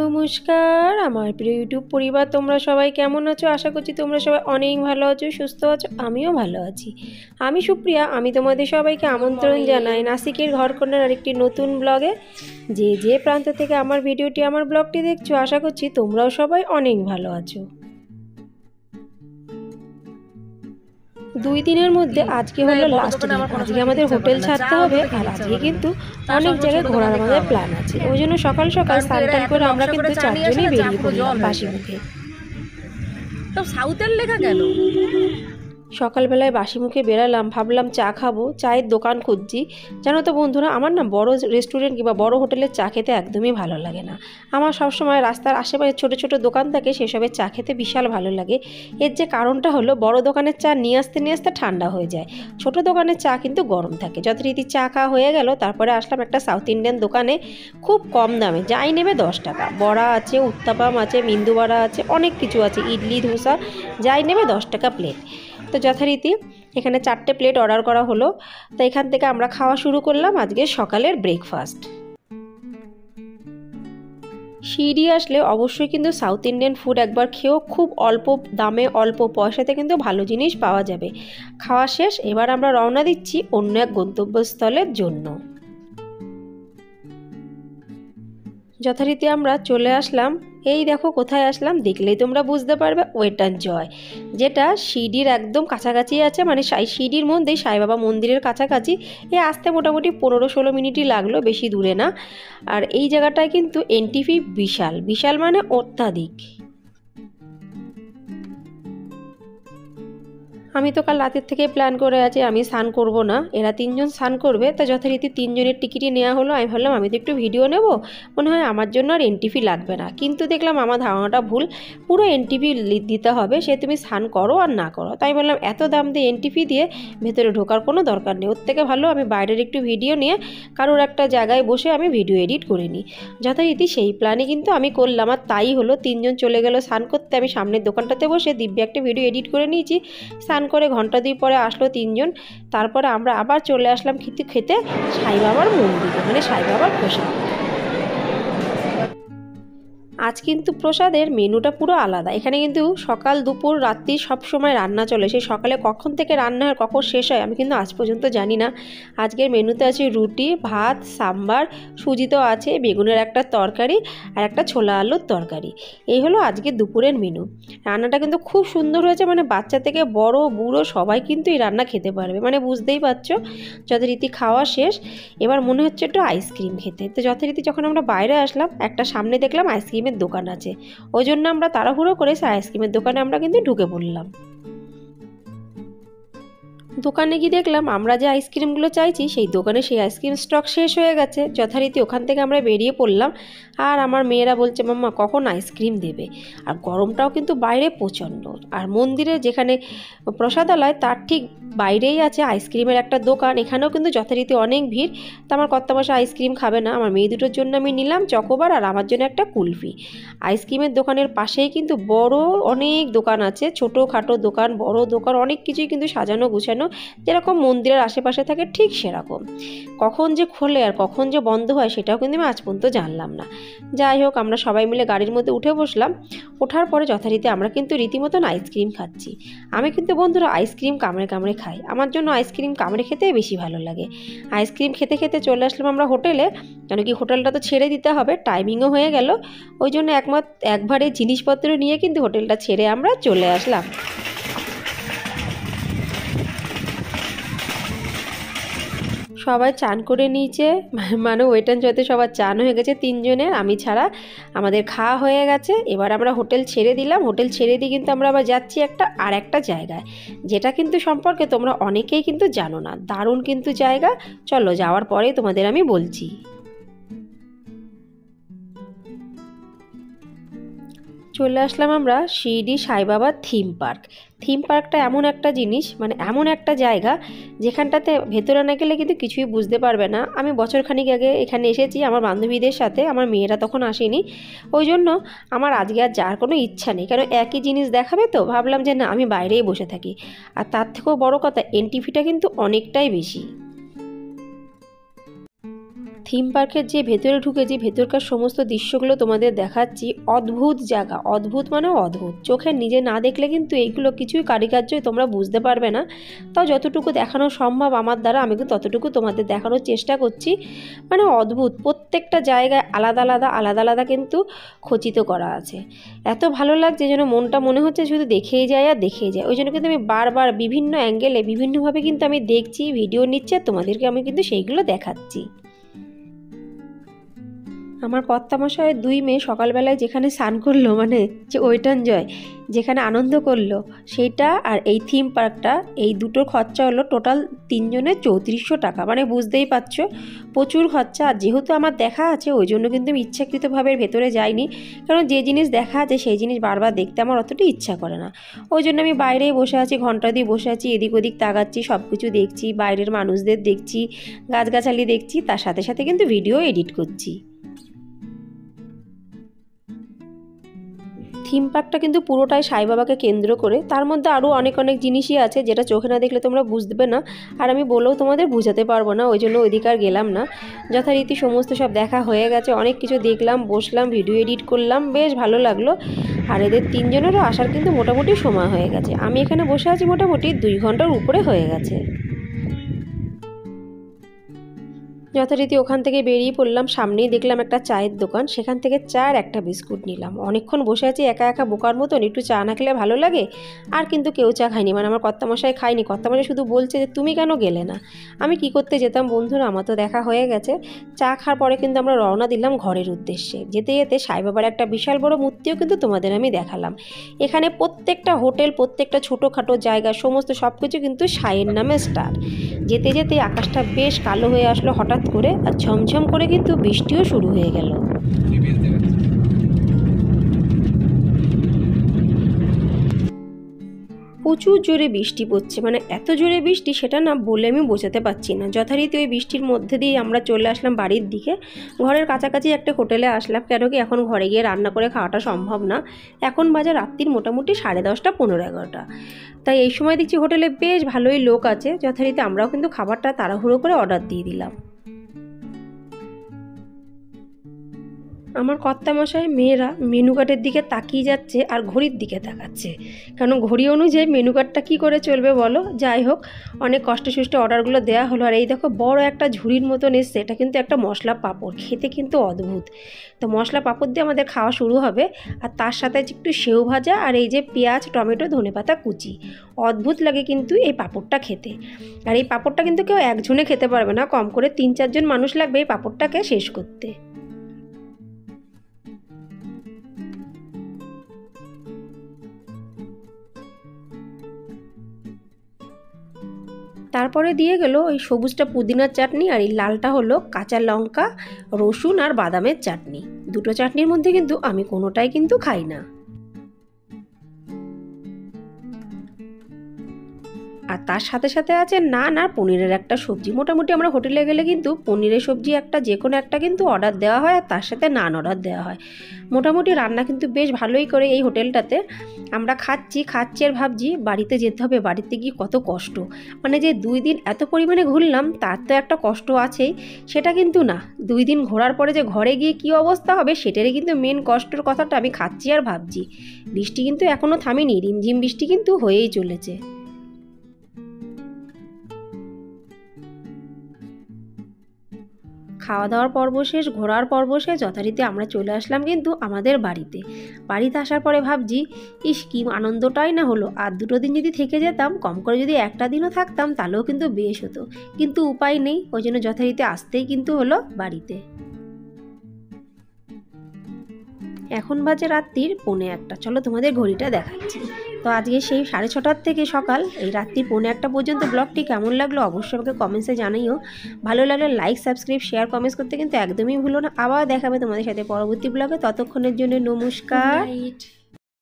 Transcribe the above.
নমস্কার আমার প্রিয় ইউটিউব পরিবার, তোমরা সবাই কেমন আছো? আশা করছি তোমরা সবাই অনেক ভালো আছো, সুস্থ আছো। আমিও ভালো আছি। আমি সুপ্রিয়া, আমি তোমাদের সবাইকে আমন্ত্রণ জানাই নাসিকের ঘরকন্যার আরেকটি নতুন ব্লগে। যে প্রান্ত থেকে আমার ভিডিওটি, আমার ব্লগটি দেখছো, আশা করছি তোমরাও সবাই অনেক ভালো আছো। 2 দিনের মধ্যে আজকে হলো লাস্ট দিন। আজকে আমাদের হোটেল ছাড়তে হবে, আর আজকে কিন্তু অনেক জায়গায় ঘোরার আমাদের প্ল্যান আছে। ওই জন্য সকাল সকাল স্নান টান করে আমরা কিন্তু 4 জনই বেরিয়ে পড়লাম বাসি মুখে। তো সাউথের লেখা কেন? সকালবেলায় বাসি মুখে বেরালাম, ভাবলাম চা খাবো, চায়ের দোকান খুঁজছি। জানো তো বন্ধুরা, আমার না বড় রেস্টুরেন্ট কিংবা বড় হোটেলের চা খেতে একদমই ভালো লাগে না। আমার সবসময় রাস্তার আশেপাশে ছোট ছোট দোকান থাকে, সেসবের চা খেতে বিশাল ভালো লাগে। এর যে কারণটা হলো, বড় দোকানের চা নিয়ে আসতে ঠান্ডা হয়ে যায়, ছোট দোকানের চা কিন্তু গরম থাকে। যথারীতি চা খাওয়া হয়ে গেল, তারপরে আসলাম একটা সাউথ ইন্ডিয়ান দোকানে। খুব কম দামে, যাই নেবে 10 টাকা। বড়া আছে, উত্তাপাম আছে, মেন্দু বড়া আছে, অনেক কিছু আছে, ইডলি ধোসা, যাই নেবে 10 টাকা প্লেট। তো যথারীতি এখানে 4টে প্লেট অর্ডার করা হলো। তো এখান থেকে আমরা খাওয়া শুরু করলাম আজকে সকালের ব্রেকফাস্ট। শিরডি আসলে অবশ্যই কিন্তু সাউথ ইন্ডিয়ান ফুড একবার খেয়েও, খুব অল্প দামে অল্প পয়সাতে কিন্তু ভালো জিনিস পাওয়া যাবে। খাওয়া শেষ, এবার আমরা রওনা দিচ্ছি অন্য এক গন্তব্যস্থলের জন্য। যথারীতি আমরা চলে আসলাম, এই দেখো কোথায় আসলাম, দেখলেই তোমরা বুঝতে পারবে, ওয়েট অ্যান্ড জয়, যেটা শিরডির একদম কাছাকাছি আছে। মানে শিরডির মধ্যেই সাইবাবা মন্দিরের কাছাকাছি। আসতে মোটামুটি 15-16 মিনিটই লাগলো, বেশি দূরে না। আর এই জায়গাটায় কিন্তু এন্ট্রি ফি বিশাল বিশাল, মানে অত্যাধিক। আমি তো কাল রাতের থেকে প্ল্যান করে আছি আমি স্নান করব না, এরা 3 জন স্নান করবে। তা যথারীতি 3 জনের টিকিটই নেওয়া হলো। আমি ভাবলাম আমি তো একটু ভিডিও নেব, মনে হয় আমার জন্য আর এন্ট্রি ফি লাগবে না। কিন্তু দেখলাম আমার ধারণাটা ভুল, পুরো এন্ট্রি ফি দিতে হবে, সে তুমি স্নান করো আর না করো। তাই বললাম এত দাম দিয়ে এন্ট্রি ফি দিয়ে ভেতরে ঢোকার কোনো দরকার নেই। ওর থেকে ভালো আমি বাইরের একটু ভিডিও নিয়ে কারোর একটা জায়গায় বসে আমি ভিডিও এডিট করে নিই। যথারীতি সেই প্ল্যানই কিন্তু আমি করলাম, আর তাই হলো। 3 জন চলে গেল স্নান করতে, আমি সামনের দোকানটাতে বসে দিব্যি একটা ভিডিও এডিট করে নিয়েছি। স্নান করে ঘন্টা 2 পরে আসলো 3 জন। তারপরে আমরা আবার চলে আসলাম খেতে সাইবাবার মন্দিরে, মানে সাইবাবার প্রসাদ। আজ কিন্তু প্রসাদের মেনুটা পুরো আলাদা। এখানে কিন্তু সকাল দুপুর রাত্রি সব সময় রান্না চলে। সেই সকালে কখন থেকে রান্না হয় কখন শেষ হয় আমি কিন্তু আজ পর্যন্ত জানি না। আজকের মেনুতে আছে রুটি, ভাত, সাম্বার, সুজি তো আছে, বেগুনের একটা তরকারি আর একটা ছোলা আলুর তরকারি। এই হলো আজকের দুপুরের মেনু। রান্নাটা কিন্তু খুব সুন্দর হয়েছে, মানে বাচ্চা থেকে বড় বুড়ো সবাই কিন্তু এই রান্না খেতে পারবে, মানে বুঝতেই পারছো। যথারীতি খাওয়া শেষ, এবার মনে হচ্ছে একটু আইসক্রিম খেতে। তো যথারীতি যখন আমরা বাইরে আসলাম, একটা সামনে দেখলাম আইসক্রিমের দোকান আছে, ওই জন্য আমরা তাড়াহুড়ো করে আইসক্রিমের দোকানে আমরা কিন্তু ঢুকে পড়লাম। দোকানে গিয়ে দেখলাম আমরা যে আইসক্রিমগুলো চাইছি সেই দোকানে সেই আইসক্রিম স্টক শেষ হয়ে গেছে। যথারীতি ওখান থেকে আমরা বেরিয়ে পড়লাম। আর আমার মেয়েরা বলছে মাম্মা কখন আইসক্রিম দেবে। আর গরমটাও কিন্তু বাইরে প্রচণ্ড। আর মন্দিরে যেখানে প্রসাদালয় তার ঠিক বাইরেই আছে আইসক্রিমের একটা দোকান, এখানেও কিন্তু যথারীতি অনেক ভিড়। তা আমার কর্তামশাই আইসক্রিম খাবে না, আমার মেয়ে দুটোর জন্য আমি নিলাম চকোবার আর আমার জন্য একটা কুলফি। আইসক্রিমের দোকানের পাশেই কিন্তু বড় অনেক দোকান আছে, ছোটোখাটো দোকান, বড় দোকান, অনেক কিছুই কিন্তু সাজানো গুছানো, যেরকম মন্দিরের আশেপাশে থাকে ঠিক সেরকম। কখন যে খোলে আর কখন যে বন্ধ হয় সেটাও কিন্তু আমি আজ পর্যন্ত জানলাম না। যাই হোক, আমরা সবাই মিলে গাড়ির মধ্যে উঠে বসলাম। ওঠার পরে যথারীতি আমরা কিন্তু রীতিমতন আইসক্রিম খাচ্ছি। আমি কিন্তু বন্ধুরা আইসক্রিম কামড়ে কামড়ে খাই, আমার জন্য আইসক্রিম কামড়ে খেতেই বেশি ভালো লাগে। আইসক্রিম খেতে খেতে চলে আসলাম আমরা হোটেলে, কেন কি হোটেলটা তো ছেড়ে দিতে হবে, টাইমিংও হয়ে গেল। ওই জন্য একবারে জিনিসপত্র নিয়ে কিন্তু হোটেলটা ছেড়ে আমরা চলে আসলাম। সবাই চান করে নিয়েছে, মানে ওয়েট অ্যান্ড জয়তে সবার চান হয়ে গেছে 3 জনের, আমি ছাড়া। আমাদের খাওয়া হয়ে গেছে, এবার আমরা হোটেল ছেড়ে দিলাম। হোটেল ছেড়ে দিয়ে কিন্তু আমরা আবার যাচ্ছি আর একটা জায়গায়, যেটা কিন্তু সম্পর্কে তোমরা অনেকেই কিন্তু জানো না। দারুণ কিন্তু জায়গা, চলো যাওয়ার পরেই তোমাদের আমি বলছি। চলে আসলাম আমরা শিরডি সাইবাবার থিম পার্ক। থিম পার্কটা এমন একটা জিনিস, মানে এমন একটা জায়গা যেখানটাতে ভেতরে না গেলে কিন্তু কিছুই বুঝতে পারবে না। আমি বছরখানিক আগে এখানে এসেছি আমার বান্ধবীদের সাথে, আমার মেয়েরা তখন আসেনি। ওই জন্য আমার আজকে আর যাওয়ার কোনো ইচ্ছা নেই, কারণ একই জিনিস দেখাবে। তো ভাবলাম যে না, আমি বাইরেই বসে থাকি। আর তার থেকেও বড় কথা, এন্ট্রি ফিটা কিন্তু অনেকটাই বেশি। থিম পার্কের যে ভেতরে ঢুকেছি, ভেতরকার সমস্ত দৃশ্যগুলো তোমাদের দেখাচ্ছি। অদ্ভুত জায়গা, অদ্ভুত মানে অদ্ভুত, চোখে নিজে না দেখলে কিন্তু এইগুলো কিছুই কারুকার্যই তোমরা বুঝতে পারবে না। তাও যতটুকু দেখানো সম্ভব আমার দ্বারা আমি কিন্তু ততটুকু তোমাদের দেখানোর চেষ্টা করছি। মানে অদ্ভুত, প্রত্যেকটা জায়গায় আলাদা আলাদা আলাদা আলাদা কিন্তু খচিত করা আছে। এত ভালো লাগছে যেন মনটা মনে হচ্ছে শুধু দেখেই যায় আর দেখেই যায়। ওই জন্য কিন্তু আমি বারবার বিভিন্ন অ্যাঙ্গেলে বিভিন্নভাবে কিন্তু আমি দেখছি, ভিডিও নিচ্ছি, আর তোমাদেরকে আমি কিন্তু সেইগুলো দেখাচ্ছি। আমার কর্তামশায়ের 2 মেয়ে সকালবেলায় যেখানে স্নান করলো, মানে যে ওয়েটানজয় যেখানে আনন্দ করলো সেইটা আর এই থিম পার্কটা, এই দুটোর খরচা হলো টোটাল 3 জনের 3400 টাকা। মানে বুঝতেই পারছো প্রচুর খরচা। আর যেহেতু আমার দেখা আছে ওই জন্য কিন্তু আমি ইচ্ছাকৃতভাবে ভেতরে যাইনি, কারণ যে জিনিস দেখা আছে সেই জিনিস বারবার দেখতে আমার অতটা ইচ্ছা করে না। ওই জন্য আমি বাইরেই বসে আছি, ঘন্টা দিয়ে বসে আছি, এদিক ওদিক তাকাচ্ছি, সব কিছু দেখছি, বাইরের মানুষদের দেখছি, গাছগাছালি দেখছি, তার সাথে সাথে কিন্তু ভিডিও এডিট করছি। থিম পার্কটা কিন্তু পুরোটাই সাই বাবাকে কেন্দ্র করে, তার মধ্যে আরও অনেক অনেক জিনিসই আছে যেটা চোখে না দেখলে তোমরা বুঝবে না, আর আমি বলেও তোমাদের বোঝাতে পারবো না, ওই জন্য ওইদিকে আর গেলাম না। যথারীতি সমস্ত সব দেখা হয়ে গেছে, অনেক কিছু দেখলাম, বসলাম, ভিডিও এডিট করলাম, বেশ ভালো লাগলো। আর এদের 3 জনেরও আসার কিন্তু মোটামুটি সময় হয়ে গেছে। আমি এখানে বসে আছি মোটামুটি 2 ঘন্টার উপরে হয়ে গেছে। যথারীতি ওখান থেকে বেরিয়ে পড়লাম, সামনেই দেখলাম একটা চায়ের দোকান, সেখান থেকে চা আর একটা বিস্কুট নিলাম। অনেকক্ষণ বসে আছি একা একা বোকার মতন, একটু চা না খেলে ভালো লাগে। আর কিন্তু কেউ চা খায়নি, মানে আমার কর্তামশাই খায়নি। কর্তামশাই শুধু বলছে যে তুমি কেন গেলে না। আমি কি করতে যেতাম বন্ধুরা, আমার তো দেখা হয়ে গেছে। চা খাওয়ার পরে কিন্তু আমরা রওনা দিলাম ঘরের উদ্দেশ্যে। যেতে যেতে সাই বাবার একটা বিশাল বড় মূর্তিও কিন্তু তোমাদের আমি দেখালাম। এখানে প্রত্যেকটা হোটেল, প্রত্যেকটা ছোটোখাটো জায়গা, সমস্ত সব কিছু কিন্তু সাইয়ের নামে স্টার। যেতে যেতে আকাশটা বেশ কালো হয়ে আসলো হঠাৎ করে, আর ঝমঝম করে কিন্তু বৃষ্টিও শুরু হয়ে গেল। প্রচুর জোরে বৃষ্টি পড়ছে, মানে এত জোরে বৃষ্টি সেটা না বলে আমি বোঝাতে পারছি না। যথারীতি ওই বৃষ্টির মধ্যে দিয়ে আমরা চলে আসলাম বাড়ির দিকে। ঘরের কাছাকাছি একটা হোটেলে আসলাম, কেন কি এখন ঘরে গিয়ে রান্না করে খাওয়াটা সম্ভব না। এখন বাজে রাত্রির মোটামুটি 10:30, 15-11টা। তাই এই সময় দেখছি হোটেলে বেশ ভালোই লোক আছে। যথারীতি আমরাও কিন্তু খাবারটা তাড়াহুড়ো করে অর্ডার দিয়ে দিলাম। আমার কর্তামশাই মেয়েরা মেনু কার্ডের দিকে তাকিয়ে যাচ্ছে আর ঘড়ির দিকে তাকাচ্ছে, কারণ ঘড়ি অনুযায়ী মেনু কার্ডটা কী করে চলবে বলো। যাই হোক, অনেক কষ্টে সুষ্টে অর্ডারগুলো দেওয়া হলো। আর এই দেখো বড় একটা ঝুড়ির মতন এসছে, এটা কিন্তু একটা মশলা পাঁপড়, খেতে কিন্তু অদ্ভুত। তো মশলা পাঁপড় দিয়ে আমাদের খাওয়া শুরু হবে, আর তার সাথে একটু সেউ ভাজা আর এই যে পেঁয়াজ, টমেটো, ধনেপাতা কুচি। অদ্ভুত লাগে কিন্তু এই পাঁপড়টা খেতে। আর এই পাঁপড়টা কিন্তু কেউ একজনে খেতে পারবে না, কম করে 3-4 জন মানুষ লাগবে এই পাঁপড়টাকে শেষ করতে। তারপরে দিয়ে গেল ওই সবুজটা পুদিনার চাটনি, আর এই লালটা হলো কাঁচা লঙ্কা, রসুন আর বাদামের চাটনি। দুটো চাটনির মধ্যে কিন্তু আমি কোনোটাই কিন্তু খাই না। আর তার সাথে সাথে আছে নান আর পনিরের একটা সবজি। মোটামুটি আমরা হোটেলে গেলে কিন্তু পনিরের সবজি একটা যে কোনো একটা কিন্তু অর্ডার দেওয়া হয়, আর তার সাথে নান অর্ডার দেওয়া হয়। মোটামুটি রান্না কিন্তু বেশ ভালোই করে এই হোটেলটাতে। আমরা খাচ্ছি আর ভাবছি বাড়িতে যেতে হবে, বাড়িতে গিয়ে কত কষ্ট। মানে যে 2 দিন এত পরিমাণে ঘুরলাম তার তো একটা কষ্ট আছেই, সেটা কিন্তু না। 2 দিন ঘোরার পরে যে ঘরে গিয়ে কী অবস্থা হবে সেটারই কিন্তু মেন কষ্টের কথাটা আমি খাচ্ছি আর ভাবছি। বৃষ্টি কিন্তু এখনও থামেনি, রিমঝিম বৃষ্টি কিন্তু হয়েই চলেছে। খাওয়া দাওয়ার পর্ব শেষ, ঘোরার পর্ব শেষ, যথারীতি আমরা চলে আসলাম কিন্তু আমাদের বাড়িতে। বাড়িতে আসার পরে ভাবছি ইস কি আনন্দটাই না হলো। আর 2 দিন যদি থেকে যেতাম, কম করে যদি একটা দিনও থাকতাম তাহলেও কিন্তু বেশ হতো, কিন্তু উপায় নেই। ওই জন্য যথারীতি আসতেই কিন্তু হলো বাড়িতে। এখন বাজে রাত্রির 1:45। চলো তোমাদের ঘড়িটা দেখাচ্ছি। তো আজকে সেই 6:30 থেকে সকাল এই রাত্রি 1:45 পর্যন্ত ব্লগটি কেমন লাগলো অবশ্যই আমাকে কমেন্টসে জানাইও। ভালো লাগলে লাইক, সাবস্ক্রাইব, শেয়ার, কমেন্টস করতে কিন্তু একদমই ভুলো না। আবার দেখাবে তোমাদের সাথে পরবর্তী ব্লগে। ততক্ষণের জন্য নমস্কার।